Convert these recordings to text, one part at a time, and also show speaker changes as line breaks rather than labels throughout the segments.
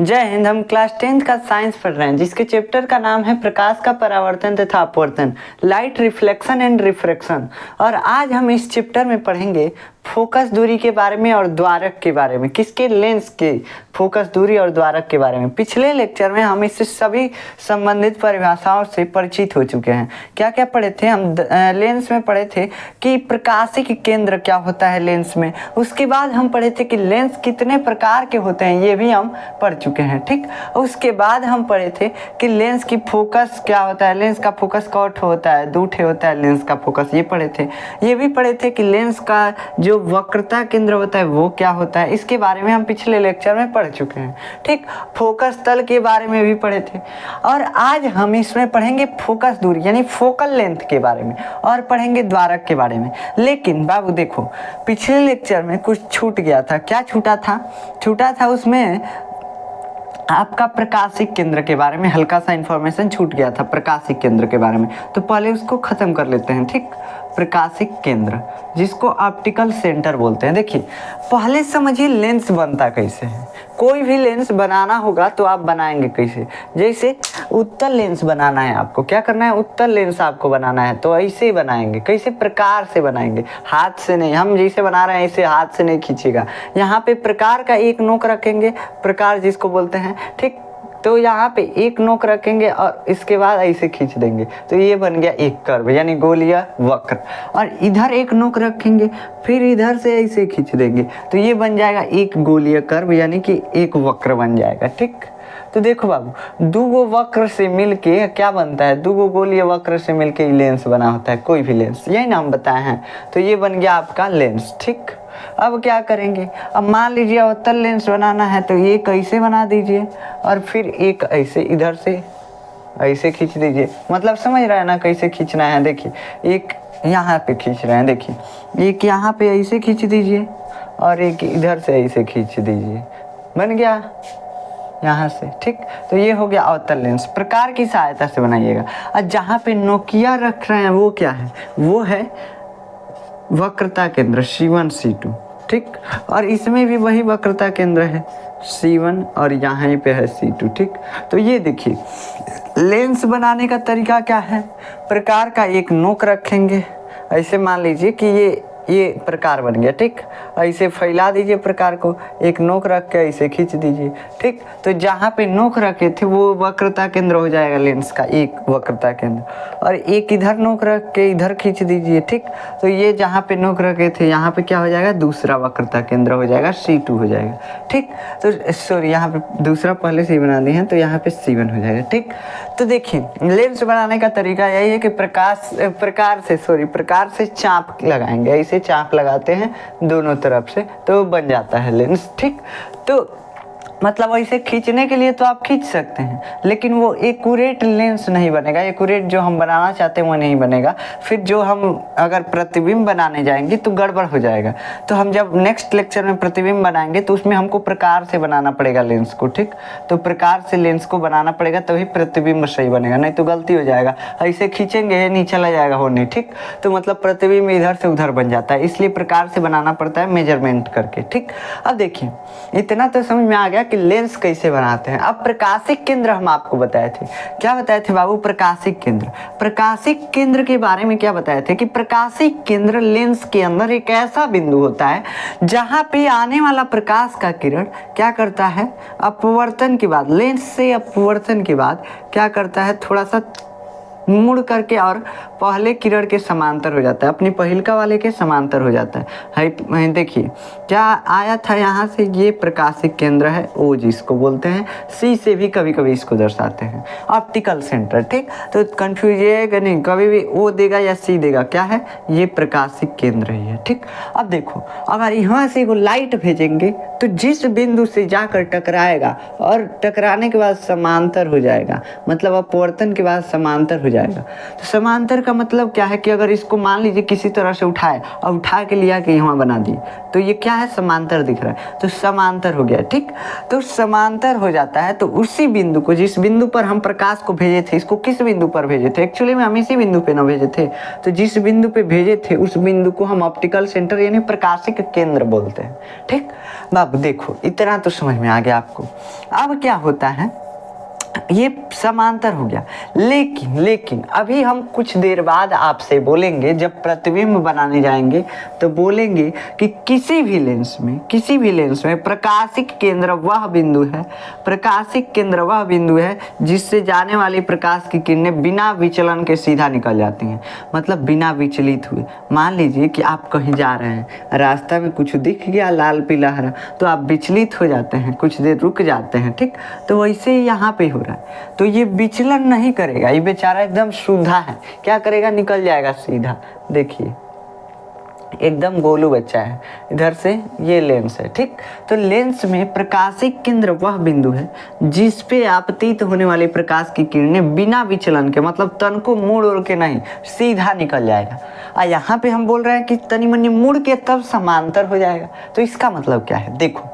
जय हिंद। हम class 10th का साइंस पढ़ रहे हैं जिसके चैप्टर का नाम है प्रकाश का परावर्तन तथा अपवर्तन, लाइट रिफ्लेक्शन एंड रिफ्रैक्शन। और आज हम इस चैप्टर में पढ़ेंगे फोकस दूरी के बारे में और द्वारक के बारे में। किसके? लेंस के फोकस दूरी और द्वारक के बारे में। पिछले लेक्चर में हम इससे सभी संबंधित परिभाषाओं से परिचित हो चुके हैं। क्या क्या पढ़े थे हम? लेंस में पढ़े थे कि प्रकाशिक केंद्र क्या होता है लेंस में। उसके बाद हम पढ़े थे कि लेंस कितने प्रकार के होते हैं, ये भी हम पढ़ चुके हैं। ठीक, उसके बाद हम पढ़े थे कि लेंस की फोकस क्या होता है, लेंस का फोकस कौट होता है, दूठे होता है लेंस का फोकस, ये पढ़े थे। ये भी पढ़े थे कि लेंस का जो वक्रता केंद्र होता है वो क्या होता है, इसके बारे में हम पिछले लेक्चर में पढ़ चुके हैं। ठीक, फोकस तल के बारे में भी पढ़े थे। और आज हम इसमें पढ़ेंगे फोकस दूरी यानी फोकल लेंथ के बारे में और पढ़ेंगे द्वारक के बारे में। लेकिन बाबू देखो, पिछले लेक्चर में कुछ छूट गया था। क्या छूटा था उसमें आपका प्रकाशिक केंद्र के बारे में हल्का सा इंफॉर्मेशन छूट गया था, प्रकाशिक केंद्र के बारे में। तो पहले उसको खत्म कर लेते हैं। ठीक, प्रकाशिक केंद्र जिसको ऑप्टिकल सेंटर बोलते हैं। देखिए, पहले समझिए लेंस बनता कैसे है। कोई भी लेंस बनाना होगा तो आप बनाएंगे कैसे? जैसे उत्तल लेंस बनाना है आपको, क्या करना है? उत्तल लेंस आपको बनाना है तो ऐसे ही बनाएंगे। कैसे प्रकार से बनाएंगे? हाथ से नहीं। हम जैसे बना रहे हैं ऐसे हाथ से नहीं खींचेगा। यहाँ पे प्रकार का एक नोक रखेंगे, प्रकार जिसको बोलते हैं। ठीक, तो यहाँ पे एक नोक रखेंगे और इसके बाद ऐसे खींच देंगे तो ये बन गया एक कर्व यानी गोलीय वक्र। और इधर एक नोक रखेंगे, फिर इधर से ऐसे खींच देंगे तो ये बन जाएगा एक गोलीय कर्व यानी कि एक वक्र बन जाएगा। ठीक, तो देखो बाबू, दो गो वक्र से मिलके क्या बनता है? दो गो गोलीय वक्र से मिलके लेंस बना होता है, कोई भी लेंस, यही नाम बताए हैं। तो ये बन गया आपका लेंस। ठीक, अब क्या करेंगे? अब मान लीजिए अवतल लेंस बनाना है तो ये कैसे बना दीजिए और फिर एक ऐसे इधर से ऐसे खींच दीजिए। मतलब समझ रहे हैं ना कैसे खींचना है? देखिए, एक यहाँ पे खींच रहे हैं, देखिए एक यहाँ पे ऐसे खींच दीजिए और एक इधर से ऐसे खींच दीजिए, बन गया यहाँ से। ठीक, तो ये हो गया अवतल लेंस। प्रकार की सहायता से बनाइएगा। और जहाँ पे नोकिया रख रहे हैं वो क्या है? वो है वक्रता केंद्र C1 C2। ठीक, और इसमें भी वही वक्रता केंद्र है C1 और यहाँ पे है C2। ठीक, तो ये देखिए लेंस बनाने का तरीका क्या है? प्रकार का एक नोक रखेंगे, ऐसे मान लीजिए कि ये प्रकार बन गया। ठीक, ऐसे फैला दीजिए प्रकार को, एक नोक रख के ऐसे खींच दीजिए। ठीक, तो जहाँ पे नोक रखे थे वो वक्रता केंद्र हो जाएगा लेंस का, एक वक्रता केंद्र। और एक इधर नोक रख के इधर खींच दीजिए। ठीक, तो ये जहाँ पे नोक रखे थे यहाँ पे क्या हो जाएगा? दूसरा वक्रता केंद्र हो जाएगा, C2 हो जाएगा। ठीक, तो सॉरी यहाँ पे दूसरा पहले से ही बना दिए हैं तो यहाँ पे C1 हो जाएगा। ठीक, तो देखिए लेंस बनाने का तरीका यही है कि प्रकार से चाप लगाएंगे, ऐसे चाप लगाते हैं दोनों तरफ से तो बन जाता है लेंस। ठीक, तो मतलब ऐसे खींचने के लिए तो आप खींच सकते हैं लेकिन वो एक्यूरेट लेंस नहीं बनेगा। एक्यूरेट जो हम बनाना चाहते हैं वो नहीं बनेगा। फिर जो हम अगर प्रतिबिंब बनाने जाएंगे तो गड़बड़ हो जाएगा। तो हम जब नेक्स्ट लेक्चर में प्रतिबिंब बनाएंगे तो उसमें हमको प्रकार से बनाना पड़ेगा लेंस को। ठीक, तो प्रकार से लेंस को बनाना पड़ेगा तभी प्रतिबिंब सही बनेगा, नहीं तो गलती हो जाएगा। ऐसे खींचेंगे नहीं चला जाएगा होने। ठीक, तो मतलब प्रतिबिंब इधर से उधर बन जाता है, इसलिए प्रकार से बनाना पड़ता है मेजरमेंट करके। ठीक, अब देखिए इतना तो समझ में आ गया कि लेंस कैसे बनाते हैं। अब प्रकाशिक केंद्र हम आपको बताए थे। क्या बताए थे बाबू? प्रकाशिक केंद्र। प्रकाशिक केंद्र के बारे में क्या बताए थे कि प्रकाशिक केंद्र लेंस के अंदर एक ऐसा बिंदु होता है जहां पे आने वाला प्रकाश का किरण क्या करता है? अपवर्तन के बाद, लेंस से अपवर्तन के बाद क्या करता है? थोड़ा सा मुड़ करके और पहले किरण के समांतर हो जाता है, अपनी पहिलका वाले के समांतर हो जाता है। देखिए क्या आया था यहाँ से? ये प्रकाशिक केंद्र है O जिसको बोलते हैं। C से भी कभी कभी इसको दर्शाते हैं, ऑप्टिकल सेंटर। ठीक, तो कंफ्यूजिएगा नहीं, कभी भी O देगा या C देगा, क्या है? ये प्रकाशिक केंद्र ही है। ठीक, अब देखो अगर यहाँ से वो लाइट भेजेंगे तो जिस बिंदु से जाकर टकराएगा और टकराने के बाद समांतर हो जाएगा, मतलब अपवर्तन के बाद समांतर हो जाएगा, जाएगा। तो समांतर का मतलब क्या है कि अगर इसको मान लीजिए किसी तरह से उठाए और उठा के लिया कि यहाँ बना दिए तो ये क्या है, समांतर दिख रहा है, तो समांतर हो गया। ठीक, तो समांतर हो जाता है तो उसी बिंदु को, जिस बिंदु पर हम प्रकाश को भेजे थे, इसको किस बिंदु पर भेजे थे, एक्चुअली में हम इसी बिंदु पे ना भेजे थे, तो जिस बिंदु पे भेजे थे उस बिंदु को हम ऑप्टिकल सेंटर यानी प्रकाशिक केंद्र बोलते हैं। ठीक, अब देखो इतना तो समझ में आ गया आपको। अब क्या होता है, ये समांतर हो गया, लेकिन अभी हम कुछ देर बाद आपसे बोलेंगे, जब प्रतिबिंब बनाने जाएंगे तो बोलेंगे कि किसी भी लेंस में प्रकाशिक केंद्र वह बिंदु है, प्रकाशिक केंद्र वह बिंदु है जिससे जाने वाली प्रकाश की किरणें बिना विचलन के सीधा निकल जाती हैं, मतलब बिना विचलित हुए। मान लीजिए कि आप कहीं जा रहे हैं, रास्ता में कुछ दिख गया लाल पीला हरा, तो आप विचलित हो जाते हैं, कुछ देर रुक जाते हैं। ठीक, तो वैसे ही यहाँ पे हो रहा है, तो ये विचलन नहीं करेगा, ये बेचारा एकदम शुद्धा है, क्या करेगा, निकल जाएगा सीधा। देखिए एकदम गोलू बच्चा है, इधर से ये लेंस है। ठीक, तो लेंस में प्रकाशिक केंद्र वह बिंदु है जिस पे आपतित होने वाले प्रकाश की किरणें बिना विचलन के, मतलब तन को मोड़ ओड़ के नहीं, सीधा निकल जाएगा। और यहाँ पे हम बोल रहे हैं कि तनी मनी मुड़ के तब समांतर हो जाएगा। तो इसका मतलब क्या है, देखो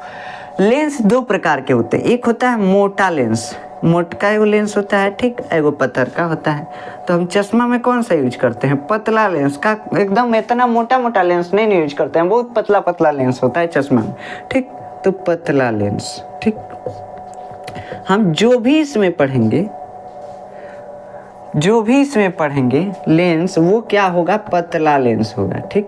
लेंस दो प्रकार के होते हैं, एक होता है मोटा लेंस, मोटका एगो लेंस होता है, ठीक, एगो पत्थर का होता है। तो हम चश्मा में कौन सा यूज करते हैं, पतला लेंस का, एकदम इतना मोटा मोटा लेंस नहीं यूज करते हैं, बहुत पतला पतला लेंस होता है चश्मा में। ठीक, तो पतला लेंस। ठीक, हम जो भी इसमें पढ़ेंगे लेंस, वो क्या होगा, पतला लेंस होगा। ठीक,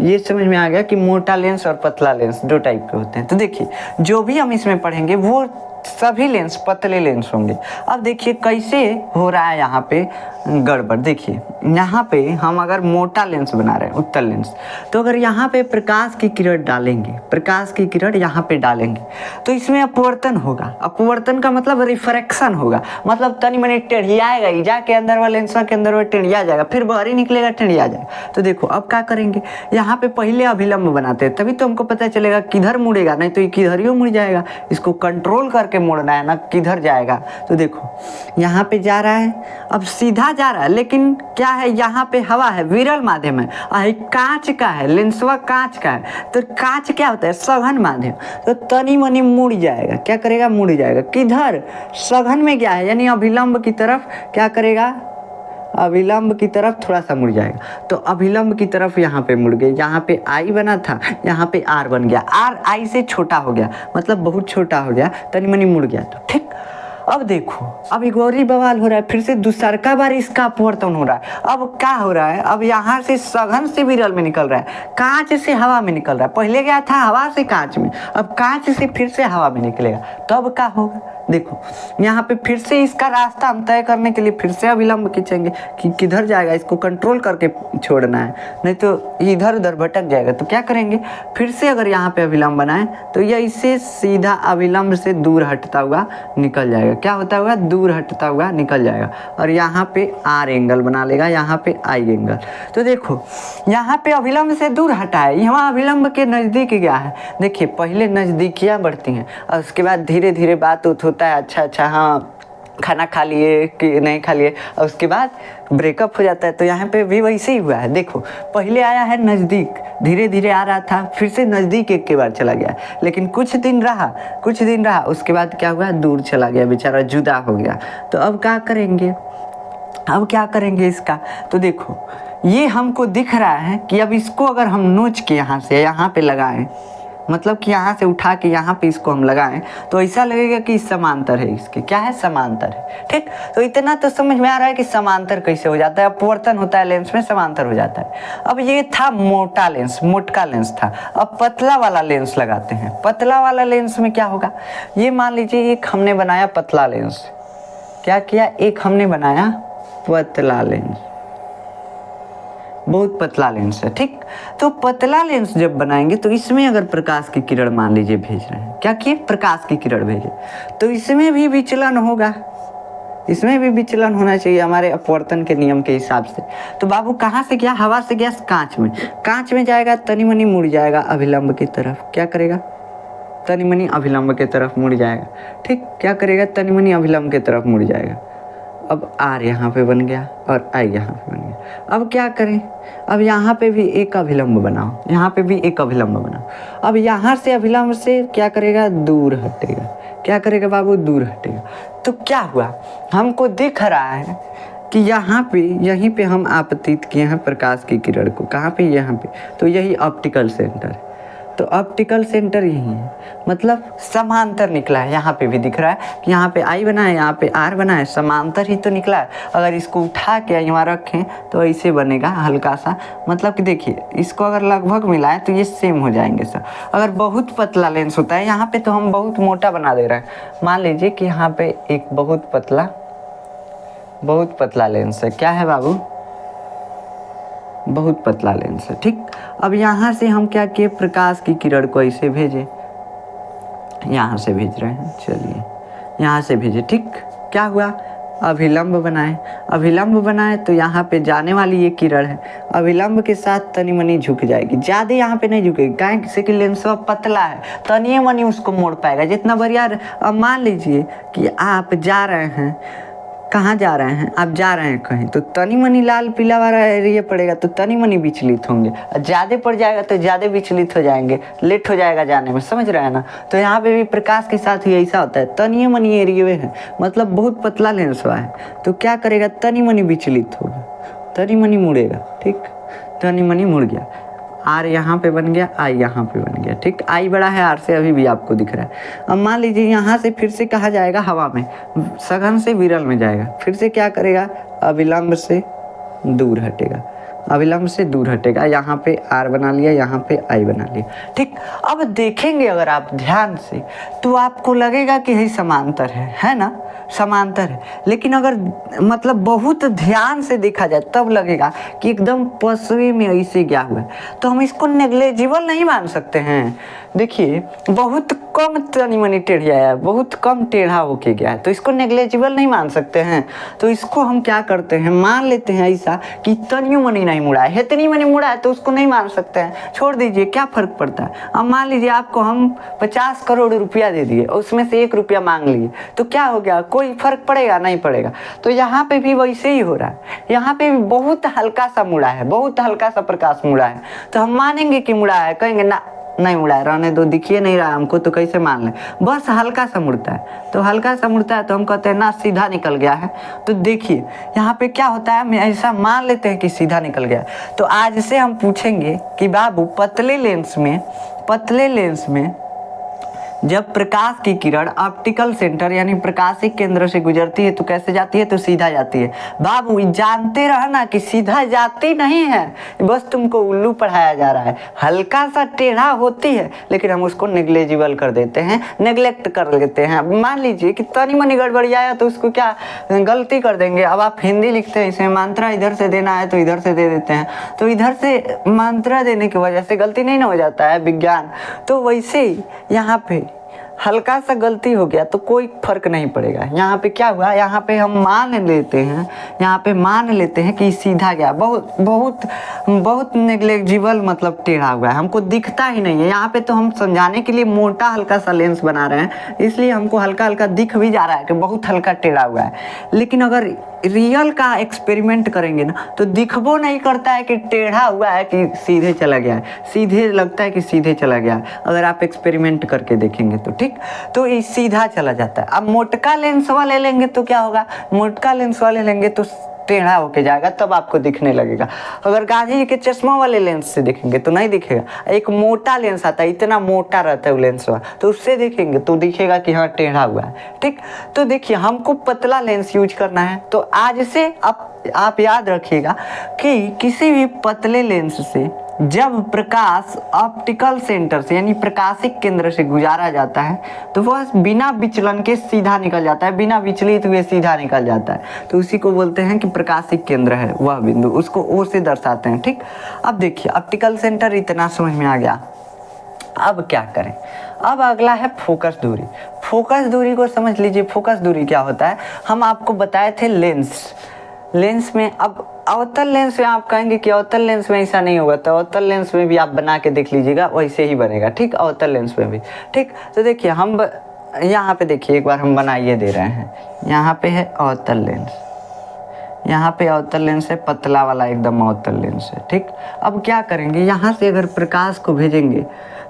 ये समझ में आ गया कि मोटा लेंस और पतला लेंस दो टाइप के होते हैं। तो देखिए जो भी हम इसमें पढ़ेंगे वो सभी लेंस पतले लेंस होंगे। अब देखिए कैसे हो रहा है यहाँ पे गड़बड़। देखिए यहाँ पे हम अगर मोटा लेंस बना रहे हैं, उत्तल लेंस, तो अगर यहाँ पे प्रकाश की किरण डालेंगे, प्रकाश की किरण यहाँ पे डालेंगे तो इसमें अपवर्तन होगा। अपवर्तन का मतलब रिफ्रैक्शन होगा, मतलब तनी मनी टेढ़ियाएगा ही, जाके अंदर वाले लेंस के अंदर वो टेढ़िया जाएगा, फिर बाहर ही निकलेगा टेढ़िया जाएगा। तो देखो अब क्या करेंगे, यहाँ पे पहले अभिलंब बनाते हैं, तभी तो हमको पता चलेगा किधर मुड़ेगा, नहीं तो ये किधर ही मुड़ जाएगा। इसको कंट्रोल करके मोड़ना है ना, किधर जाएगा। तो देखो यहाँ पे जा रहा है, अब सीधा जा रहा है, लेकिन क्या है, यहाँ पे हवा है, विरल माध्यम है, और कांच का है, लेंसवा कांच का है। तो कांच क्या होता है, सघन माध्यम, तो तनी मनी मुड़ जाएगा। क्या करेगा, मुड़ जाएगा। किधर, सघन में क्या है, यानी अभिलंब की तरफ क्या करेगा, अभिलंब की तरफ थोड़ा सा मुड़ जाएगा। तो अभिलंब की तरफ यहाँ पे मुड़ गए, यहाँ पे आई बना था, यहाँ पे आर बन गया, आर आई से छोटा हो गया, मतलब बहुत छोटा हो गया, तनी मनी मुड़ गया। तो ठीक, अब देखो अब एक और ही बवाल हो रहा है, फिर से दूसरा बार इसका अपवर्तन हो रहा है। अब क्या हो रहा है, अब यहाँ से सघन से विरल में निकल रहा है, कांच से हवा में निकल रहा है। पहले क्या था, हवा से कांच में, अब कांच से फिर से हवा में निकलेगा। तब क्या होगा, देखो यहाँ पे फिर से इसका रास्ता हम तय करने के लिए फिर से अभिलंब खींचेंगे कि किधर जाएगा, इसको कंट्रोल करके छोड़ना है, नहीं तो इधर उधर भटक जाएगा। तो क्या करेंगे, फिर से अगर यहाँ पे अभिलंब बनाए तो यह इससे सीधा अभिलंब से दूर हटता हुआ निकल जाएगा। क्या होता हुआ, दूर हटता हुआ निकल जाएगा, और यहाँ पे आर एंगल बना लेगा, यहाँ पे आई एंगल। तो देखो यहाँ पे अभिलंब से दूर हटा है, यहाँ अभिलंब के नज़दीक गया है। देखिए पहले नज़दीकियाँ बढ़ती हैं और उसके बाद धीरे धीरे बात होता है, अच्छा हाँ खाना खा लिए कि नहीं खा लिए, और उसके बाद ब्रेकअप हो जाता है। तो यहाँ पे भी वैसे ही हुआ है। देखो पहले आया है नज़दीक, धीरे धीरे आ रहा था, फिर से नज़दीक एक के बार चला गया, लेकिन कुछ दिन रहा, उसके बाद क्या हुआ, दूर चला गया, बेचारा जुदा हो गया। तो अब क्या करेंगे इसका, तो देखो ये हमको दिख रहा है कि अब इसको अगर हम नोच के यहाँ से यहाँ पे लगाएं, मतलब कि यहाँ से उठा के यहाँ पे इसको हम लगाएं, तो ऐसा लगेगा कि समांतर है, इसके क्या है, समांतर है। ठीक, तो इतना तो समझ में आ रहा है कि समांतर कैसे हो जाता है, अपवर्तन होता है लेंस में, समांतर हो जाता है। अब ये था मोटा लेंस, मोटका लेंस था। अब पतला वाला लेंस लगाते हैं। पतला वाला लेंस में क्या होगा, ये मान लीजिए एक हमने बनाया पतला लेंस, क्या किया, एक हमने बनाया पतला लेंस, बहुत पतला लेंस है। ठीक, तो पतला लेंस जब बनाएंगे तो इसमें अगर प्रकाश की किरण मान लीजिए भेज रहे हैं, क्या किए, प्रकाश की किरण भेजे, तो इसमें भी विचलन होगा, इसमें भी विचलन होना चाहिए हमारे अपवर्तन के नियम के हिसाब से। तो बाबू कहाँ से गया, हवा से गया कांच में जाएगा, तनी मनी मुड़ जाएगा अभिलंब की तरफ। क्या करेगा, तनी मनी अभिलंब की तरफ मुड़ जाएगा। ठीक, क्या करेगा, तनी मनी अभिलंब की तरफ मुड़ जाएगा। अब आर यहाँ पे बन गया और आई यहाँ पे बन गया। अब क्या करें, अब यहाँ पे भी एक अभिलंब बनाओ, यहाँ पे भी एक अभिलंब बनाओ। अब यहाँ से अभिलंब से क्या करेगा, दूर हटेगा। क्या करेगा बाबू, दूर हटेगा। तो क्या हुआ, हमको दिख रहा है कि यहाँ पे, यहीं पे हम आपतित किए हैं प्रकाश की किरण को। कहाँ पे, यहाँ पे। तो यही ऑप्टिकल सेंटर है। तो ऑप्टिकल सेंटर यही है, मतलब समांतर निकला है। यहाँ पे भी दिख रहा है कि यहाँ पे आई बना है, यहाँ पे आर बना है, समांतर ही तो निकला है। अगर इसको उठा के यहाँ रखें तो ऐसे बनेगा हल्का सा, मतलब कि देखिए इसको अगर लगभग मिलाएं तो ये सेम हो जाएंगे सर। अगर बहुत पतला लेंस होता है, यहाँ पे तो हम बहुत मोटा बना दे रहे हैं। मान लीजिए कि यहाँ पे एक बहुत पतला लेंस है। क्या है बाबू, बहुत पतला लेंस है, ठीक। अब यहाँ से हम क्या किए, प्रकाश की किरण को ऐसे भेजे, यहाँ से भेज रहे हैं, चलिए यहाँ से भेजे, ठीक। क्या हुआ, अभिलंब बनाए तो यहाँ पे जाने वाली ये किरण है, अभिलंब के साथ तनी मनी झुक जाएगी, ज़्यादा यहाँ पे नहीं झुकेगी। काहे से कि लेंस पतला है, तनी मनी उसको मोड़ पाएगा जितना बढ़िया। अब मान लीजिए कि आप जा रहे हैं, कहाँ जा रहे हैं आप, जा रहे हैं कहीं, तो तनी मनी लाल पीला वाला एरिया पड़ेगा तो तनी मनी विचलित होंगे, ज़्यादा पड़ जाएगा तो ज़्यादा विचलित हो जाएंगे, लेट हो जाएगा जाने में, समझ रहे हैं ना। तो यहाँ पे भी प्रकाश के साथ ही ऐसा होता है, तनी मनी एरिया है, मतलब बहुत पतला लेंस हुआ है तो क्या करेगा, तनी मनी विचलित होगा, तनी मनी मुड़ेगा, ठीक। तनी मनी मुड़ गया, आर यहाँ पे बन गया, आई यहाँ पे बन गया, ठीक। आई बड़ा है आर से, अभी भी आपको दिख रहा है। अब मान लीजिए यहाँ से फिर से कहाँ जाएगा, हवा में, सघन से विरल में जाएगा। फिर से क्या करेगा, अभिलंब से दूर हटेगा, अभिलंब से दूर हटेगा। यहाँ पे आर बना लिया, यहाँ पे आई बना लिया, ठीक। अब देखेंगे अगर आप ध्यान से तो आपको लगेगा कि यही समांतर है ना, समांतर है। लेकिन अगर मतलब बहुत ध्यान से देखा जाए तब लगेगा कि एकदम पसवे में ऐसे गया हुआ है, तो हम इसको नेग्लेजिबल नहीं मान सकते हैं। देखिए बहुत कम तनी मनी टेढ़िया है, बहुत कम टेढ़ा होके गया है, तो इसको नेग्लेजिबल नहीं मान सकते हैं। तो इसको हम क्या करते हैं, मान लेते हैं ऐसा कि तनी मनी नहीं मुड़ा है, इतनी मनी मुड़ा है तो उसको नहीं मान सकते हैं, छोड़ दीजिए, क्या फर्क पड़ता है। अब मान लीजिए आपको हम 50 करोड़ रुपया दे दिए, उसमें से 1 रुपया मांग लिए, तो क्या हो गया, कोई फर्क पड़ेगा, नहीं पड़ेगा। तो यहाँ पे भी वैसे ही हो रहा है, यहाँ पे भी बहुत हल्का सा मुड़ा है, बहुत हल्का सा प्रकाश मुड़ा है, तो हम मानेंगे कि मुड़ा है, कहेंगे ना नहीं मुड़ा है, रहने दो, दिखिए नहीं रहा हमको, तो कैसे मान लें, बस हल्का सा मुड़ता है। तो हल्का सा मुड़ता है तो हम कहते हैं ना सीधा निकल गया है। तो देखिए यहाँ पे क्या होता है, हम ऐसा मान लेते हैं कि सीधा निकल गया। तो आज से हम पूछेंगे कि बाबू पतले लेंस में जब प्रकाश की किरण ऑप्टिकल सेंटर यानी प्रकाशिक केंद्र से गुजरती है तो कैसे जाती है, तो सीधा जाती है। बाबू जहाँते रहना कि सीधा जाती नहीं है, बस तुमको उल्लू पढ़ाया जा रहा है, हल्का सा टेढ़ा होती है लेकिन हम उसको नेग्लेजिबल कर देते हैं, नेग्लेक्ट कर लेते हैं। मान लीजिए कि तनी मनी गड़बड़ी आया तो उसको क्या गलती कर देंगे। अब आप हिंदी लिखते हैं, इसमें मात्रा इधर से देना है तो इधर से दे देते हैं, तो इधर से मात्रा देने की वजह से गलती नहीं ना हो जाता है विज्ञान। तो वैसे ही यहाँ पे हल्का सा गलती हो गया तो कोई फर्क नहीं पड़ेगा। यहाँ पे क्या हुआ, यहाँ पे हम मान लेते हैं कि सीधा गया, बहुत नेग्लेजिबल मतलब टेढ़ा हुआ है, हमको दिखता ही नहीं है। यहाँ पे तो हम समझाने के लिए मोटा हल्का सा लेंस बना रहे हैं, इसलिए हमको हल्का हल्का दिख भी जा रहा है कि बहुत हल्का टेढ़ा हुआ है। लेकिन अगर रियल का एक्सपेरिमेंट करेंगे ना तो दिखबो नहीं करता है कि टेढ़ा हुआ है कि सीधे चला गया है, सीधे लगता है कि सीधे चला गया है। अगर आप एक्सपेरिमेंट करके देखेंगे तो ठीक, तो ये सीधा चला जाता है। अब मोटका लेंस वाले लेंगे तो क्या होगा, मोटका लेंस वाले लेंगे तो टेढ़ा होके जाएगा, तब आपको दिखने लगेगा। अगर गांधी जी के चश्मा वाले लेंस से देखेंगे तो नहीं दिखेगा। एक मोटा लेंस आता है, इतना मोटा रहता है वो लेंस वाला, तो उससे देखेंगे तो दिखेगा कि हाँ टेढ़ा हुआ है, ठीक। तो देखिए हमको पतला लेंस यूज करना है, तो आज से आप याद रखिएगा कि किसी भी पतले लेंस से जब प्रकाश ऑप्टिकल सेंटर से यानी प्रकाशिक केंद्र से गुजारा जाता है तो वह बिना विचलन के सीधा निकल जाता है, बिना विचलित हुए सीधा निकल जाता है। तो उसी को बोलते हैं कि प्रकाशिक केंद्र है वह बिंदु, उसको ओ से दर्शाते हैं, ठीक। अब देखिए ऑप्टिकल सेंटर इतना समझ में आ गया। अब क्या करें, अब अगला है फोकस दूरी। फोकस दूरी को समझ लीजिए। फोकस दूरी क्या होता है, हम आपको बताए थे लेंस में। अब अवतल लेंस में आप कहेंगे कि अवतल लेंस में ऐसा नहीं होगा, तो अवतल लेंस में भी आप बना के देख लीजिएगा, वैसे ही बनेगा, ठीक। अवतल लेंस में भी, ठीक। तो देखिए हम यहाँ पे देखिए, एक बार हम बनाइए दे रहे हैं, यहाँ पे है अवतल लेंस, यहाँ पे अवतल लेंस है, पतला वाला एकदम अवतल लेंस है। ठीक, अब क्या करेंगे, यहाँ से अगर प्रकाश को भेजेंगे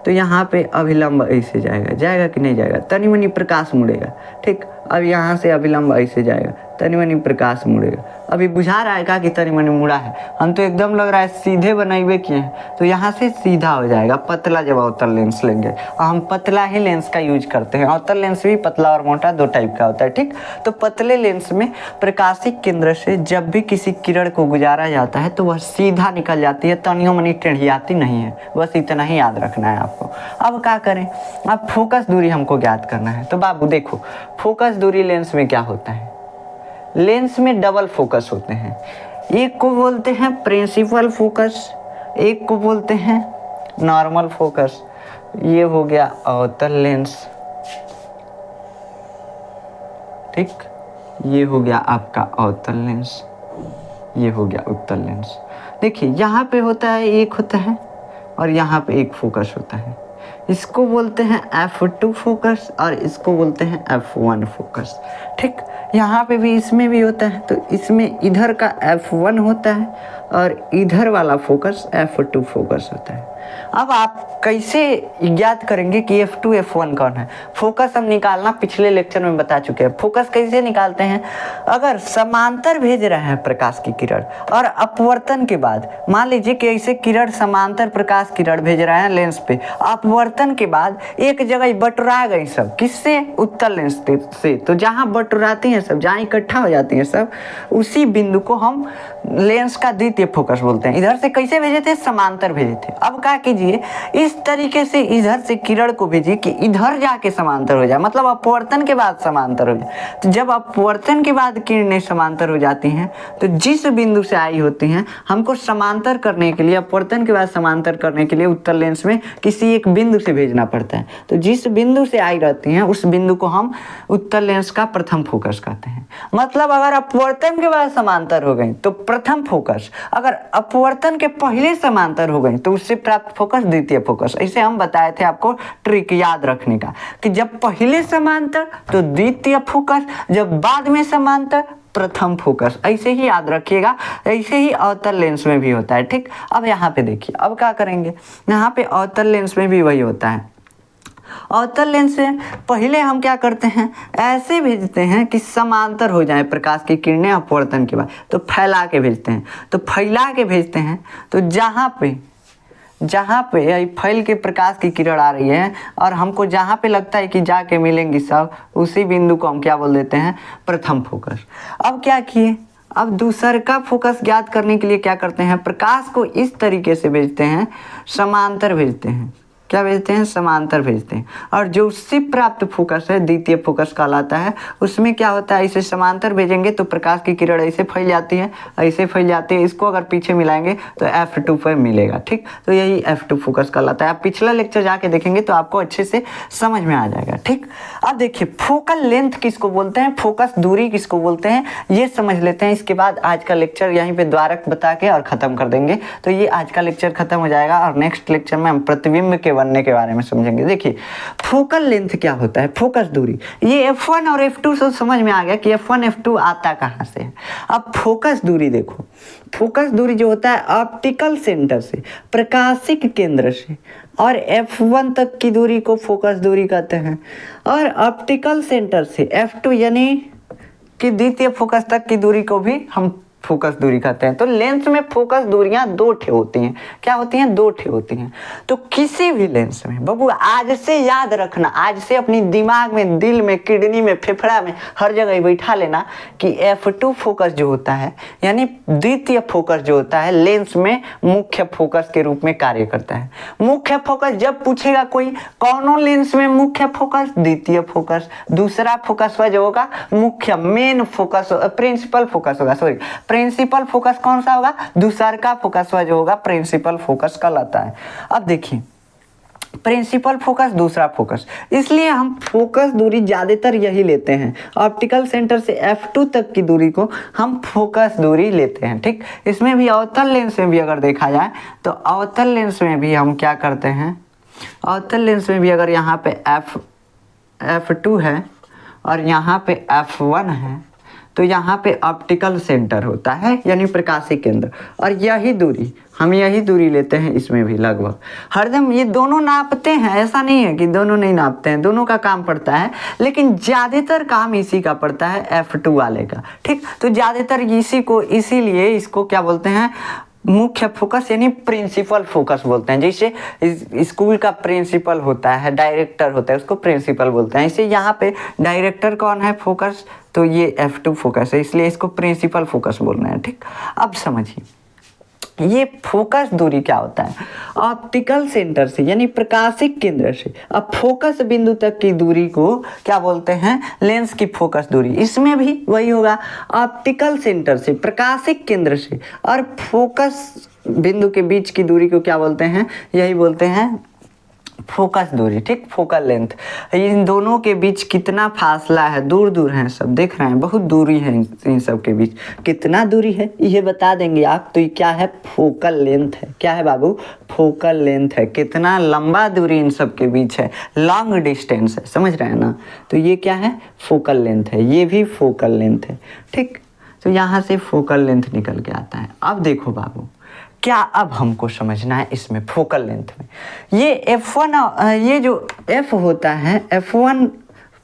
तो यहाँ पे अभिलंब ऐसे जाएगा, जाएगा कि नहीं जाएगा, तनी मनी प्रकाश मुड़ेगा। ठीक, अब यहाँ से अभिलंब ऐसे जाएगा, तनी मनी प्रकाश मुड़ेगा। अभी बुझा रहा है का कि तनी मनी मुड़ा है, हम तो एकदम लग रहा है सीधे बनाए किए हैं, तो यहाँ से सीधा हो जाएगा पतला जब अवतल लेंस लेंगे। और हम पतला ही लेंस का यूज करते हैं, अवतल लेंस भी पतला और मोटा दो टाइप का होता है। ठीक, तो पतले लेंस में प्रकाशिक केंद्र से जब भी किसी किरण को गुजारा जाता है तो वह सीधा निकल जाती है, तनियों मनी टेढ़ियाती नहीं है, बस इतना ही याद रखना है आपको। अब क्या करें, अब फोकस दूरी हमको ज्ञात करना है। तो बाबू देखो, फोकस दूरी लेंस में क्या होता है, लेंस में डबल फोकस होते हैं, एक को बोलते हैं प्रिंसिपल फोकस, एक को बोलते हैं नॉर्मल फोकस। ये हो गया अवतल लेंस, ठीक, ये हो गया आपका अवतल लेंस, ये हो गया उत्तल लेंस। देखिए यहाँ पे होता है एक होता है और यहाँ पे एक फोकस होता है, इसको बोलते हैं F2 फोकस और इसको बोलते हैं F1 फोकस। ठीक, यहाँ पे भी इसमें भी होता है, तो इसमें इधर का F1 होता है और इधर वाला फोकस F2 फोकस होता है। अब आप कैसे ज्ञात करेंगे कि F2 F1 कौन है, फोकस हम निकालना पिछले लेक्चर में बता चुके हैं। फोकस कैसे निकालते हैं, अगर समांतर भेज रहे हैं प्रकाश की किरण और अपवर्तन के बाद, मान लीजिए कि ऐसे किरण समांतर प्रकाश किरण भेज रहे हैं लेंस पे, अपवर्तन के बाद एक जगह बटुरा गई सब, किससे, उत्तल लेंस से, तो जहाँ बटुराती हैं सब, जहाँ इकट्ठा हो जाती हैं सब, उसी बिंदु को हम लेंस का द्वितीय फोकस बोलते हैं। इधर से कैसे भेजे थे, समांतर भेजे थे। अब क्या कीजिए, इस तरीके से इधर से किरण को भेजिए कि इधर जाके समांतर हो जाए, मतलब अपवर्तन के बाद समांतर हो जाए। तो जब अपवर्तन के बाद किरणें समांतर हो जाती हैं तो जिस बिंदु से आई होती हैं, हमको समांतर करने के लिए, अपवर्तन के बाद समांतर करने के लिए उत्तल लेंस में किसी एक बिंदु से भेजना पड़ता है। तो जिस बिंदु से आई रहती हैं उस बिंदु को हम उत्तल लेंस का प्रथम फोकस कहते हैं। मतलब अगर अपवर्तन के बाद समांतर हो गई तो प्रथम फोकस, अगर अपवर्तन के पहले समांतर हो गई तो उससे प्राप्त फोकस द्वितीय फोकस। ऐसे हम बताए थे आपको ट्रिक याद रखने का कि जब पहले समांतर तो द्वितीय फोकस, जब बाद में समांतर प्रथम फोकस। ऐसे ही याद रखिएगा, ऐसे ही अवतल लेंस में भी होता है। ठीक, अब यहाँ पे देखिए, अब क्या करेंगे, यहाँ पे अवतल लेंस में भी वही होता है। अवतल लेंस से पहले हम क्या करते हैं, ऐसे भेजते हैं कि समांतर हो जाए प्रकाश की किरणें अपवर्तन के बाद, तो फैला के भेजते हैं। तो फैला के भेजते हैं तो जहाँ पे फैल के प्रकाश की किरण आ रही है और हमको जहाँ पे लगता है कि जाके मिलेंगी सब, उसी बिंदु को हम क्या बोल देते हैं, प्रथम फोकस। अब क्या किए, अब दूसरा फोकस ज्ञात करने के लिए क्या करते हैं, प्रकाश को इस तरीके से भेजते हैं, समांतर भेजते हैं। क्या भेजते हैं, समांतर भेजते हैं। और जो उससे प्राप्त फोकस है द्वितीय फोकस कहलाता है। उसमें क्या होता है, इसे समांतर भेजेंगे तो प्रकाश की किरण ऐसे फैल जाती है, ऐसे फैल जाती है, इसको अगर पीछे मिलाएंगे तो F2 पर मिलेगा। ठीक, तो यही F2 फोकस कहलाता है। आप पिछला लेक्चर जाके देखेंगे तो आपको अच्छे से समझ में आ जाएगा। ठीक, अब देखिए फोकल लेंथ किसको बोलते हैं, फोकस दूरी किसको बोलते हैं, ये समझ लेते हैं। इसके बाद आज का लेक्चर यहीं पे द्वारक बता के और ख़त्म कर देंगे। तो ये आज का लेक्चर खत्म हो जाएगा और नेक्स्ट लेक्चर में हम प्रतिबिंब के बनने के बारे में समझेंगे। देखिए फोकल लेंथ क्या होता है, फोकस दूरी। ये F1 और F2 से समझ में आ गया कि F1 F2 आता कहाँ से है। अब फोकस दूरी देखो, फोकस दूरी जो होता है ऑप्टिकल सेंटर से, प्रकाशिक केंद्र से और F1 तक की दूरी को फोकस दूरी कहते हैं, और ऑप्टिकल सेंटर से F2 यानी कि द्वितीय फोकस तक की दूरी को भी हम फोकस दूरी कहते हैं। तो लेंस में फोकस दूरियां दो ठे होती हैं। क्या होती हैं, दो ठे होती हैं। तो किसी भी लेंस में बाबू आज से याद रखना, आज से अपनी दिमाग में, दिल में, किडनी में, फेफड़ा में, हर जगह बैठा लेना कि F2 फोकस जो होता है यानी द्वितीय फोकस जो होता है लेंस में मुख्य फोकस के रूप में कार्य करता है। मुख्य फोकस जब पूछेगा कोई, कौनों लेंस में मुख्य फोकस, द्वितीय फोकस। दूसरा फोकस जो होगा मुख्य, मेन फोकस, प्रिंसिपल फोकस होगा, सॉरी प्रिंसिपल फोकस कौन सा होगा, दूसरा का फोकस जो होगा प्रिंसिपल फोकस कहलाता है। अब देखिए प्रिंसिपल फोकस, दूसरा फोकस, इसलिए हम फोकस दूरी ज्यादातर यही लेते हैं। ऑप्टिकल सेंटर से F2 तक की दूरी को हम फोकस दूरी लेते हैं। ठीक, इसमें भी अवतल लेंस में भी अगर देखा जाए तो अवतल लेंस में भी हम क्या करते हैं, अवतल लेंस में भी अगर यहाँ पे F2 है और यहाँ पे F1 है तो यहाँ पे ऑप्टिकल सेंटर होता है यानी प्रकाशिक केंद्र, और यही दूरी हम यही दूरी लेते हैं इसमें भी लगभग हरदम। ये दोनों नापते हैं, ऐसा नहीं है कि दोनों नहीं नापते हैं, दोनों का काम पड़ता है, लेकिन ज़्यादातर काम इसी का पड़ता है, F2 वाले का। ठीक, तो ज़्यादातर इसी को, इसीलिए इसको क्या बोलते हैं, मुख्य फोकस यानी प्रिंसिपल फोकस बोलते हैं। जैसे स्कूल का प्रिंसिपल होता है, डायरेक्टर होता है, उसको प्रिंसिपल बोलते हैं। इसे यहाँ पे डायरेक्टर कौन है, फोकस, तो ये F2 फोकस है, इसलिए इसको प्रिंसिपल फोकस बोलना है। ठीक, अब समझिए ये फोकस दूरी क्या होता है। ऑप्टिकल सेंटर से यानी प्रकाशिक केंद्र से अब फोकस बिंदु तक की दूरी को क्या बोलते हैं, लेंस की फोकस दूरी। इसमें भी वही होगा, ऑप्टिकल सेंटर से प्रकाशिक केंद्र से और फोकस बिंदु के बीच की दूरी को क्या बोलते हैं, यही बोलते हैं फोकस दूरी। ठीक, फोकल लेंथ। इन दोनों के बीच कितना फासला है, दूर दूर हैं सब, देख रहे हैं बहुत दूरी है इन सब के बीच। कितना दूरी है ये बता देंगे आप, तो ये क्या है, फोकल लेंथ है। क्या है बाबू, फोकल लेंथ है। कितना लंबा दूरी इन सब के बीच है, लॉन्ग डिस्टेंस है, समझ रहे हैं ना। तो ये क्या है, फोकल लेंथ है, ये भी फोकल लेंथ है। ठीक, तो यहाँ से फोकल लेंथ निकल के आता है। अब देखो बाबू, क्या अब हमको समझना है इसमें फोकल लेंथ में, ये F1 ये जो F होता है, F1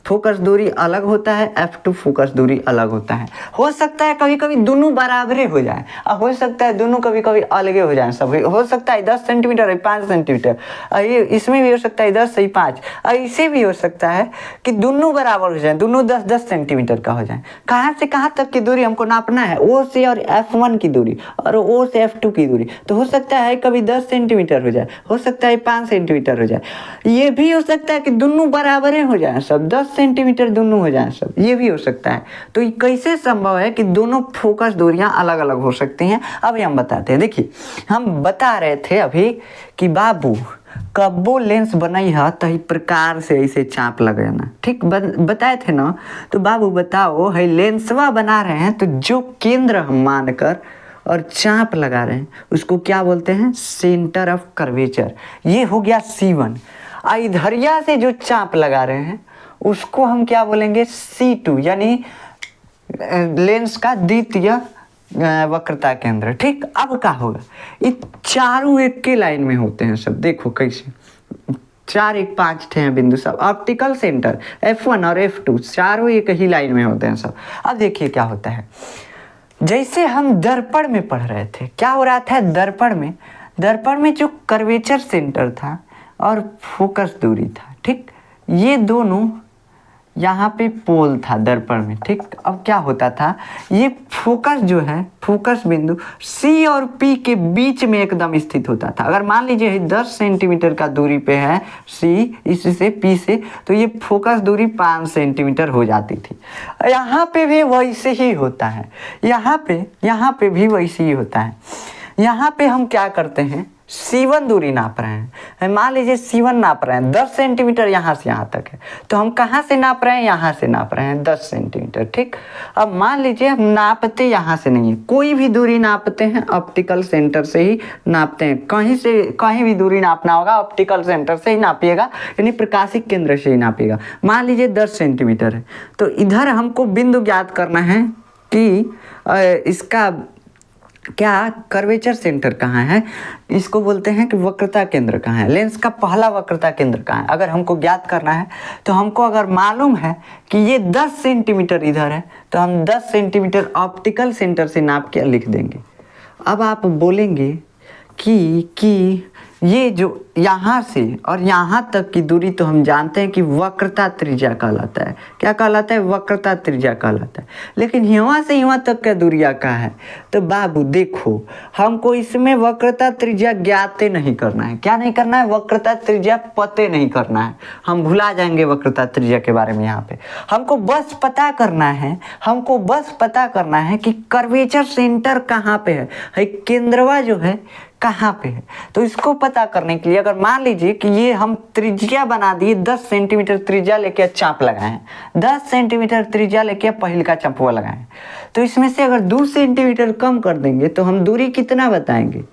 फोकस दूरी अलग होता है, F2 फोकस दूरी अलग होता है। हो सकता है कभी कभी दोनों बराबरे हो जाए, और हो सकता है दोनों कभी कभी अलगे हो जाए। सब हो सकता है 10 सेंटीमीटर है 5 सेंटीमीटर, ये इसमें भी हो सकता है 10 से 5, और इसे भी हो सकता है कि दोनों बराबर हो जाए, दोनों 10-10 सेंटीमीटर का हो जाए। कहाँ से कहाँ तक की दूरी हमको नापना है, O से और F1 की दूरी और O से F2 की दूरी। तो हो सकता है कभी 10 सेंटीमीटर हो जाए, हो सकता है 5 सेंटीमीटर हो जाए, ये भी हो सकता है कि दोनों बराबरे हो जाए सब, 10 सेंटीमीटर दोनों हो जाए सब, ये भी हो सकता है। तो ये कैसे संभव है कि दोनों फोकस दूरियां अलग अलग हो सकती हैं, अभी हम बताते हैं। देखिए, हम बता रहे थे अभी कि बाबू कब्बो लेंस बनाई है तो ही प्रकार से ऐसे चाप लगे ना। ठीक, बताए थे ना। तो बाबू बताओ, है लेंसवा बना रहे हैं तो जो केंद्र हम मानकर और चाप लगा रहे हैं उसको क्या बोलते हैं, सेंटर ऑफ कर्वेचर। ये हो गया C1। इधरिया से जो चाप लगा रहे हैं उसको हम क्या बोलेंगे, C2, यानी लेंस का द्वितीय वक्रता केंद्र। ठीक, अब क्या होगा, ये चारों एक के लाइन में होते हैं सब। देखो कैसे, 4 1 5 थे हैं बिंदु सब, ऑप्टिकल सेंटर F1 और F2 चारों एक ही लाइन में होते हैं सब। अब देखिए क्या होता है, जैसे हम दर्पण में पढ़ रहे थे, क्या हो रहा था, दर्पण में जो कर्वेचर सेंटर था और फोकस दूरी था। ठीक, ये दोनों यहाँ पे पोल था दर्पण में। ठीक, अब क्या होता था, ये फोकस जो है, फोकस बिंदु C और P के बीच में एकदम स्थित होता था। अगर मान लीजिए 10 सेंटीमीटर का दूरी पे है C इससे P से, तो ये फोकस दूरी 5 सेंटीमीटर हो जाती थी। यहाँ पे भी वैसे ही होता है, यहाँ पे भी वैसे ही होता है। यहाँ पे हम क्या करते हैं, C1 दूरी नाप रहे हैं। मान लीजिए C1 नाप रहे हैं 10 सेंटीमीटर, यहाँ से यहाँ तक है, तो हम कहाँ से नाप रहे हैं, यहाँ से नाप रहे हैं 10 सेंटीमीटर। ठीक, अब मान लीजिए हम नापते यहाँ से नहीं है, कोई भी दूरी नापते हैं ऑप्टिकल सेंटर से ही नापते हैं। कहीं भी दूरी नापना होगा ऑप्टिकल सेंटर से ही नापिएगा, यानी प्रकाशिक केंद्र से ही नापिएगा। मान लीजिए 10 सेंटीमीटर है, तो इधर हमको बिंदु ज्ञात करना है कि इसका क्या कर्वेचर सेंटर कहाँ है, इसको बोलते हैं कि वक्रता केंद्र कहाँ है, लेंस का पहला वक्रता केंद्र कहाँ है। अगर हमको ज्ञात करना है तो हमको अगर मालूम है कि ये 10 सेंटीमीटर इधर है, तो हम 10 सेंटीमीटर ऑप्टिकल सेंटर से नाप के लिख देंगे। अब आप बोलेंगे कि ये जो यहाँ से और यहाँ तक की दूरी तो हम जानते हैं कि वक्रता त्रिज्या कहलाता है। क्या कहलाता है, वक्रता त्रिज्या कहलाता है। लेकिन यहाँ से यहाँ तक का दूरिया का है, तो बाबू देखो हमको इसमें वक्रता त्रिज्या ज्ञात नहीं करना है। क्या नहीं करना है, वक्रता त्रिज्या पते नहीं करना है। हम भुला जाएंगे वक्रता त्रिज्या के बारे में। यहाँ पे हमको बस पता करना है कि कर्वेचर सेंटर कहाँ पे है, केंद्रवा जो है कहाँ पे है। तो इसको पता करने के लिए अगर मान लीजिए कि ये हम त्रिज्या बना दिए, 10 सेंटीमीटर त्रिज्या लेके चाप लगाए, 10 सेंटीमीटर त्रिज्या लेके पहिल का चंपुआ लगाए, तो इसमें से अगर 2 सेंटीमीटर कम कर देंगे तो हम दूरी कितना बताएंगे,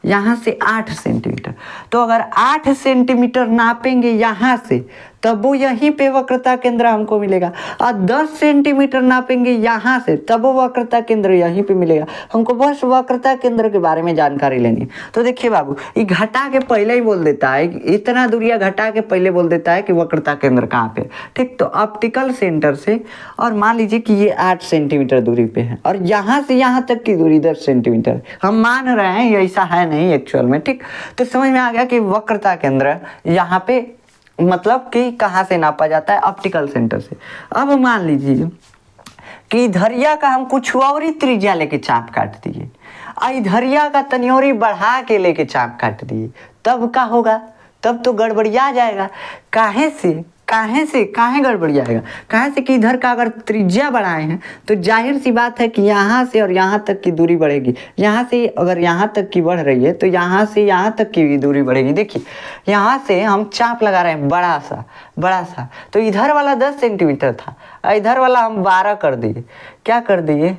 यहाँ से 8 सेंटीमीटर। तो अगर 8 सेंटीमीटर नापेंगे यहाँ से, तब वो यहीं पे वक्रता केंद्र हमको मिलेगा। और 10 सेंटीमीटर नापेंगे यहाँ से, तब वो वक्रता केंद्र यहीं पे मिलेगा। हमको बस वक्रता केंद्र के बारे में जानकारी लेनी है। तो देखिए बाबू, ये घटा के पहले ही बोल देता है, इतना दूरिया घटा के पहले बोल देता है कि वक्रता केंद्र कहाँ पे। ठीक, तो ऑप्टिकल सेंटर से, और मान लीजिए कि ये 8 सेंटीमीटर दूरी पे है, और यहाँ से यहाँ तक की दूरी 10 सेंटीमीटर। हम मान रहे हैं, ये ऐसा है नहीं एक्चुअल में। ठीक, तो समझ में आ गया कि वक्रता केंद्र यहाँ पे मतलब कि कहाँ से नापा जाता है, ऑप्टिकल सेंटर से। अब मान लीजिए कि धरिया का हम कुछ और ही त्रिज्या लेके चाप काट दिए, धरिया का तनियोरी बढ़ा के लेके चाप काट दिए, तब क्या होगा? तब तो गड़बड़िया जाएगा। काहे गड़बड़ियाएगा? काहे से कि इधर का अगर त्रिज्या बढ़ाए हैं तो जाहिर सी बात है कि यहाँ से और यहाँ तक की दूरी बढ़ेगी। यहाँ से अगर यहाँ तक की बढ़ रही है तो यहाँ से यहाँ तक की भी दूरी बढ़ेगी। देखिए, यहाँ से हम चाप लगा रहे हैं बड़ा सा, तो इधर वाला 10 सेंटीमीटर था, इधर वाला हम 12 कर दिए। क्या कर दिए?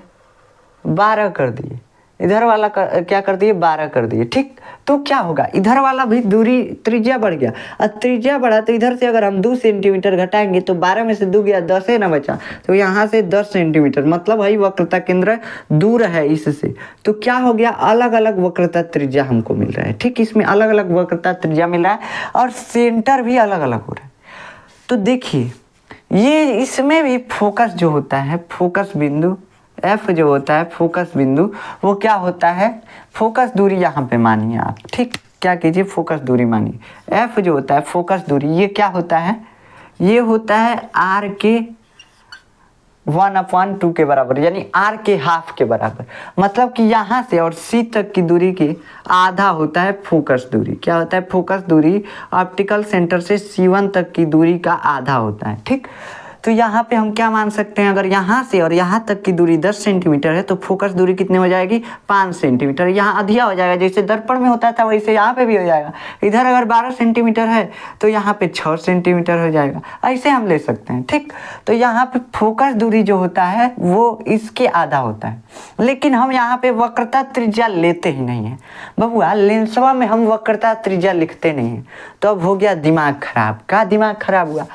12 कर दिए। इधर वाला क्या कर दिए? 12 कर दिए। ठीक, तो क्या होगा? इधर वाला भी दूरी त्रिज्या बढ़ गया, और त्रिज्या बढ़ा तो इधर से अगर हम 2 सेंटीमीटर घटाएंगे तो 12 में से 2 गया, 10 है ना बचा, तो यहाँ से 10 सेंटीमीटर, मतलब भाई वक्रता केंद्र दूर है इससे। तो क्या हो गया? अलग अलग वक्रता त्रिज्या हमको मिल रहा है। ठीक, इसमें अलग अलग वक्रता त्रिज्या मिल रहा है और सेंटर भी अलग अलग हो रहा है। तो देखिए, ये इसमें भी फोकस जो होता है, फोकस बिंदु F जो होता है, फोकस बिंदु, वो क्या होता है? फोकस दूरी यहाँ पे मानिए आप। ठीक, क्या कीजिए? फोकस दूरी मानिए। F जो होता है फोकस दूरी, ये क्या होता है? ये होता है R के 1/2 के बराबर, यानी R के हाफ के बराबर। मतलब कि यहाँ से और C तक की दूरी के आधा होता है फोकस दूरी। क्या होता है? फोकस दूरी ऑप्टिकल सेंटर से C1 तक की दूरी का आधा होता है। ठीक, तो यहाँ पे हम क्या मान सकते हैं? अगर यहाँ से और यहाँ तक की दूरी 10 सेंटीमीटर है तो फोकस दूरी कितनी हो जाएगी? 5 सेंटीमीटर। यहाँ अधिया हो जाएगा, जैसे दर्पण में होता था वैसे यहाँ पे भी हो जाएगा। इधर अगर 12 सेंटीमीटर है तो यहाँ पे 6 सेंटीमीटर हो जाएगा। ऐसे हम ले सकते हैं। ठीक, तो यहाँ पे फोकस दूरी जो होता है वो इसके आधा होता है, लेकिन हम यहाँ पे वक्रता त्रिज्या लेते ही नहीं है बबुआ। लेंसवा में हम वक्रता त्रिज्या लिखते नहीं है। तो अब हो गया दिमाग खराब। का दिमाग खराब हुआ?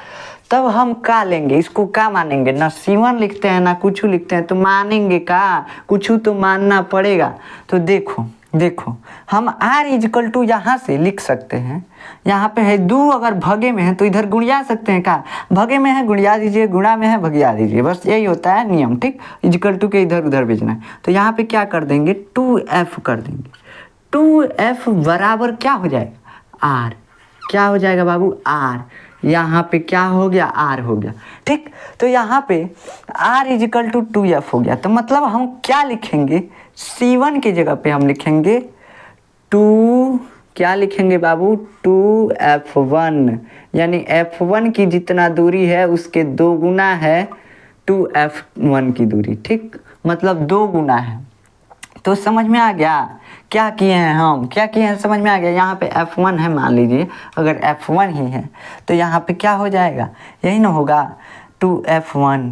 तब हम का लेंगे? इसको का मानेंगे? ना C1 लिखते हैं ना कुछ लिखते हैं, तो मानेंगे का? कुछ तो मानना पड़ेगा। तो देखो हम R = यहाँ से लिख सकते हैं, यहाँ पे है 2, अगर भगे में है तो इधर गुणिया सकते हैं। का भगे में है गुणिया दीजिए, गुणा में है भगिया दीजिए, बस यही होता है नियम। ठीक, = के इधर उधर भेजना है। तो यहाँ पे क्या कर देंगे? 2F कर देंगे। 2F बराबर क्या हो जाएगा? R। क्या हो जाएगा बाबू? R। यहाँ पे क्या हो गया? R हो गया। ठीक, तो यहाँ पे R = 2F हो गया। तो मतलब हम क्या लिखेंगे? C1 की जगह पे हम लिखेंगे 2, क्या लिखेंगे बाबू? 2F1, यानी F1 की जितना दूरी है उसके 2 गुना है 2F1 की दूरी। ठीक, मतलब 2 गुना है। तो समझ में आ गया क्या किए हैं हम? क्या किए हैं समझ में आ गया? यहाँ पे F1 है, मान लीजिए अगर F1 ही है तो यहाँ पे क्या हो जाएगा? यही ना होगा, 2F1,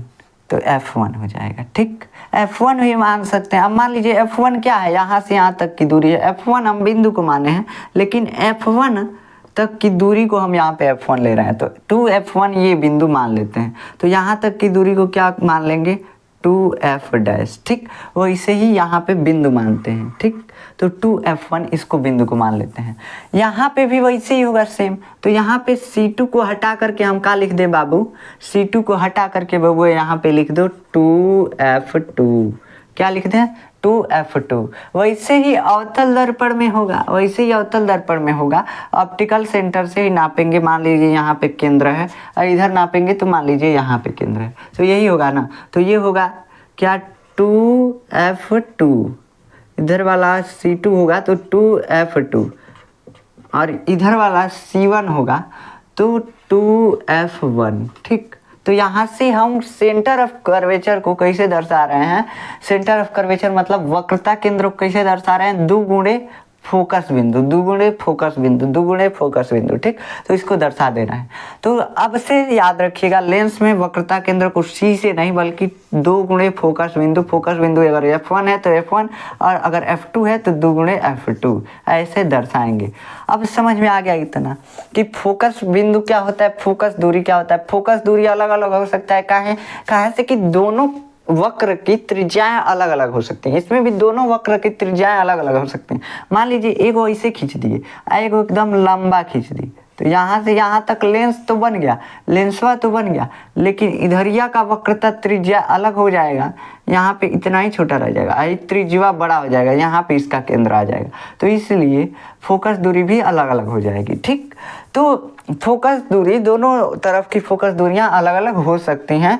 तो F1 हो जाएगा। ठीक, F1 भी मान सकते हैं। अब मान लीजिए F1 क्या है? यहाँ से यहाँ तक की दूरी है। F1 हम बिंदु को माने हैं, लेकिन F1 तक की दूरी को हम यहाँ पे F1 ले रहे हैं, तो 2F1 ये बिंदु मान लेते हैं। तो यहाँ तक की दूरी को क्या मान लेंगे? 2F'। ठीक, वैसे ही यहाँ पे बिंदु मानते हैं। ठीक, तो 2F1 इसको बिंदु को मान लेते हैं। यहाँ पे भी वैसे ही होगा सेम। तो यहाँ पे C2 को हटा करके हम क्या लिख दें बाबू? C2 को हटा करके बाबू यहाँ पे लिख दो 2F2। क्या लिख दें? 2F2। वैसे ही अवतल दर्पण में होगा, ऑप्टिकल सेंटर से ही नापेंगे। मान लीजिए यहाँ पे केंद्र है और इधर नापेंगे तो मान लीजिए यहाँ पे केंद्र है, तो यही होगा ना। तो ये होगा क्या? 2F2। इधर वाला C2 होगा तो 2F2, और इधर वाला C1 होगा तो 2F1। ठीक, तो यहाँ से हम सेंटर ऑफ कर्वेचर को कैसे दर्शा रहे हैं? सेंटर ऑफ कर्वेचर मतलब वक्रता केंद्र को कैसे दर्शा रहे हैं? 2 गुणे फोकस बिंदु, दुगुणे फोकस बिंदु, दुगुणे फोकस बिंदु, ठीक। तो इसको दर्शा देना है। तो अब से याद रखिएगा, लेंस में वक्रता केंद्र को C से नहीं बल्कि 2 गुणे फोकस बिंदु, फोकस बिंदु अगर F1 है तो F1 और अगर F2 है तो 2 गुणे F2, ऐसे दर्शाएंगे। अब समझ में आ गया इतना कि फोकस बिंदु क्या होता है, फोकस दूरी क्या होता है। फोकस दूरी अलग अलग हो सकता है, काहे से कि दोनों वक्र की त्रिज्याएं अलग अलग हो सकती हैं। इसमें भी दोनों वक्र की त्रिज्याएं अलग अलग हो सकती हैं। मान लीजिए एक ऐसे खींच दिए, एक एकदम लंबा खींच दी, तो यहाँ से यहाँ तक लेंस तो बन गया, लेंसवा तो बन गया, लेकिन इधरिया का वक्रता त्रिज्या अलग हो जाएगा। यहाँ पे इतना ही छोटा रह जाएगा, त्रिज्या बड़ा हो जाएगा, यहाँ पे इसका केंद्र आ जाएगा। तो इसलिए फोकस दूरी भी अलग अलग हो जाएगी, ठीक। तो फोकस दूरी, दोनों तरफ की फोकस दूरियाँ अलग अलग हो सकती हैं,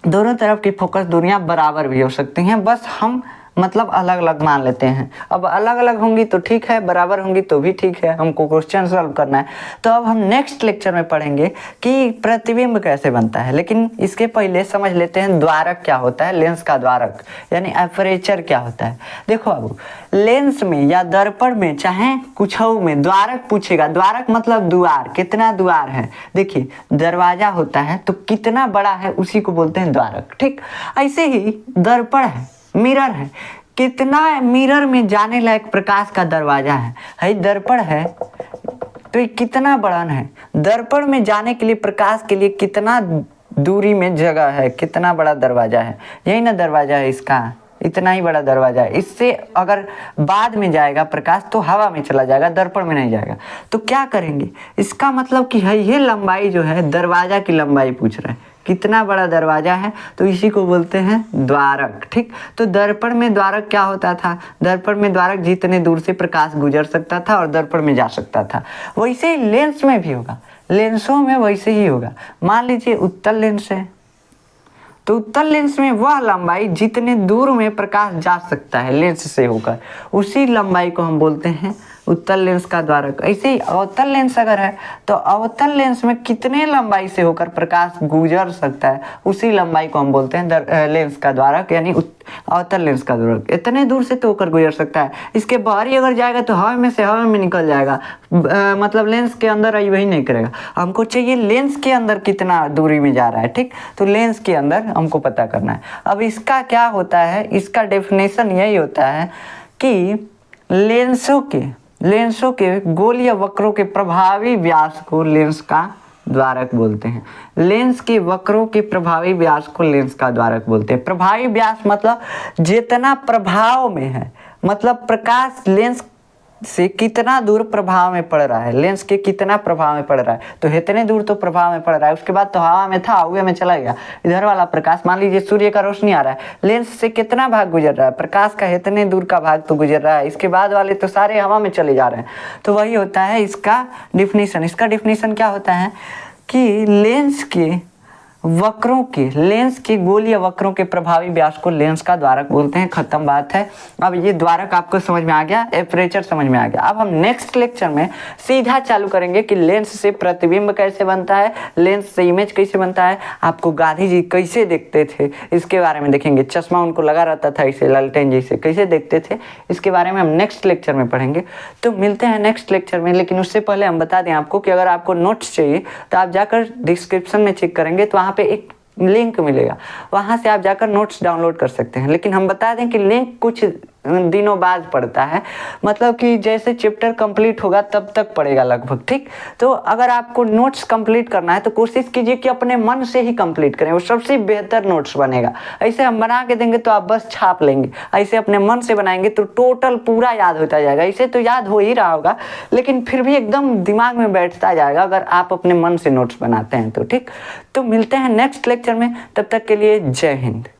दोनों तरफ की फोकस दूरियां बराबर भी हो सकती हैं, बस हम मतलब अलग अलग मान लेते हैं। अब अलग अलग होंगी तो ठीक है, बराबर होंगी तो भी ठीक है, हमको क्वेश्चन सॉल्व करना है। तो अब हम नेक्स्ट लेक्चर में पढ़ेंगे कि प्रतिबिंब कैसे बनता है, लेकिन इसके पहले समझ लेते हैं द्वारक क्या होता है, लेंस का द्वारक यानी एपरेचर क्या होता है। देखो अब लेंस में या दर्पण में चाहे कुछ में द्वारक पूछेगा, द्वारक मतलब द्वार, कितना द्वार है। देखिए दरवाजा होता है तो कितना बड़ा है उसी को बोलते हैं द्वारक, ठीक। ऐसे ही दर्पण है, मिरर है, कितना मिरर में जाने लायक प्रकाश का दरवाजा है दर्पण है, तो ये कितना बड़ा है। दर्पण में जाने के लिए, प्रकाश के लिए कितना दूरी में जगह है, कितना बड़ा दरवाजा है, यही ना दरवाजा है इसका, इतना ही बड़ा दरवाजा है। इससे अगर बाद में जाएगा प्रकाश तो हवा में चला जाएगा, दर्पण में नहीं जाएगा। तो क्या करेंगे, इसका मतलब कि है ये लंबाई जो है, दरवाजा की लंबाई पूछ रहा है, कितना बड़ा दरवाजा है, तो इसी को बोलते हैं द्वारक, ठीक। तो दर्पण में द्वारक क्या होता था, दर्पण में द्वारक जितने दूर से प्रकाश गुजर सकता था और दर्पण में जा सकता था, वैसे ही लेंस में भी होगा, लेंसों में वैसे ही होगा। मान लीजिए उत्तल लेंस है, तो उत्तल लेंस में वह लंबाई जितने दूर में प्रकाश जा सकता है लेंस से होकर, उसी लंबाई को हम बोलते हैं उत्तल लेंस का द्वारक। ऐसे ही अवतल लेंस अगर है तो अवतल लेंस में कितने लंबाई से होकर प्रकाश गुजर सकता है, उसी लंबाई को हम बोलते हैं लेंस का द्वारक यानी अवतल लेंस का द्वारक। इतने दूर से तो होकर गुजर सकता है, इसके बाहर ही अगर जाएगा तो हवा में निकल जाएगा, मतलब लेंस के अंदर वही नहीं करेगा। हमको चाहिए लेंस के अंदर कितना दूरी में जा रहा है, ठीक। तो लेंस के अंदर हमको पता करना है। अब इसका क्या होता है, इसका डेफिनेशन यही होता है कि लेंसों के गोल या वक्रों के प्रभावी व्यास को लेंस का द्वारक बोलते हैं। लेंस के वक्रों के प्रभावी व्यास को लेंस का द्वारक बोलते हैं। प्रभावी व्यास मतलब जितना प्रभाव में है, मतलब प्रकाश लेंस से कितना दूर प्रभाव में पड़ रहा है, लेंस के कितना प्रभाव में पड़ रहा है, तो इतने दूर तो प्रभाव में पड़ रहा है, उसके बाद तो हवा में था, हुए में चला गया। इधर वाला प्रकाश, मान लीजिए सूर्य का रोशनी आ रहा है, लेंस से कितना भाग गुजर रहा है, प्रकाश का इतने दूर का भाग तो गुजर रहा है, इसके बाद वाले तो सारे हवा में चले जा रहे हैं। तो वही होता है इसका डिफिनीशन। इसका डिफिनीशन क्या होता है कि लेंस के गोल या वक्रों के प्रभावी व्यास को लेंस का द्वारक बोलते हैं। खत्म बात है। अब ये द्वारक आपको समझ में आ गया, एपरेचर समझ में आ गया। अब हम नेक्स्ट लेक्चर में सीधा चालू करेंगे कि लेंस से प्रतिबिंब कैसे बनता है, लेंस से इमेज कैसे बनता है, आपको गांधी जी कैसे देखते थे इसके बारे में देखेंगे। चश्मा उनको लगा रहता था इसे लालटेन जैसे, कैसे देखते थे इसके बारे में हम नेक्स्ट लेक्चर में पढ़ेंगे। तो मिलते हैं नेक्स्ट लेक्चर में, लेकिन उससे पहले हम बता दें आपको कि अगर आपको नोट्स चाहिए तो आप जाकर डिस्क्रिप्शन में चेक करेंगे तो वहाँ पे एक लिंक मिलेगा, वहां से आप जाकर नोट्स डाउनलोड कर सकते हैं। लेकिन हम बता दें कि लिंक कुछ दिनों बाद पड़ता है, मतलब कि जैसे चैप्टर कंप्लीट होगा तब तक पड़ेगा लगभग, ठीक। तो अगर आपको नोट्स कंप्लीट करना है तो कोशिश कीजिए कि अपने मन से ही कंप्लीट करें, वो सबसे बेहतर नोट्स बनेगा। ऐसे हम बना के देंगे तो आप बस छाप लेंगे, ऐसे अपने मन से बनाएंगे तो टोटल पूरा याद होता जाएगा। ऐसे तो याद हो ही रहा होगा, लेकिन फिर भी एकदम दिमाग में बैठता जाएगा अगर आप अपने मन से नोट्स बनाते हैं तो, ठीक। तो मिलते हैं नेक्स्ट लेक्चर में, तब तक के लिए जय हिंद।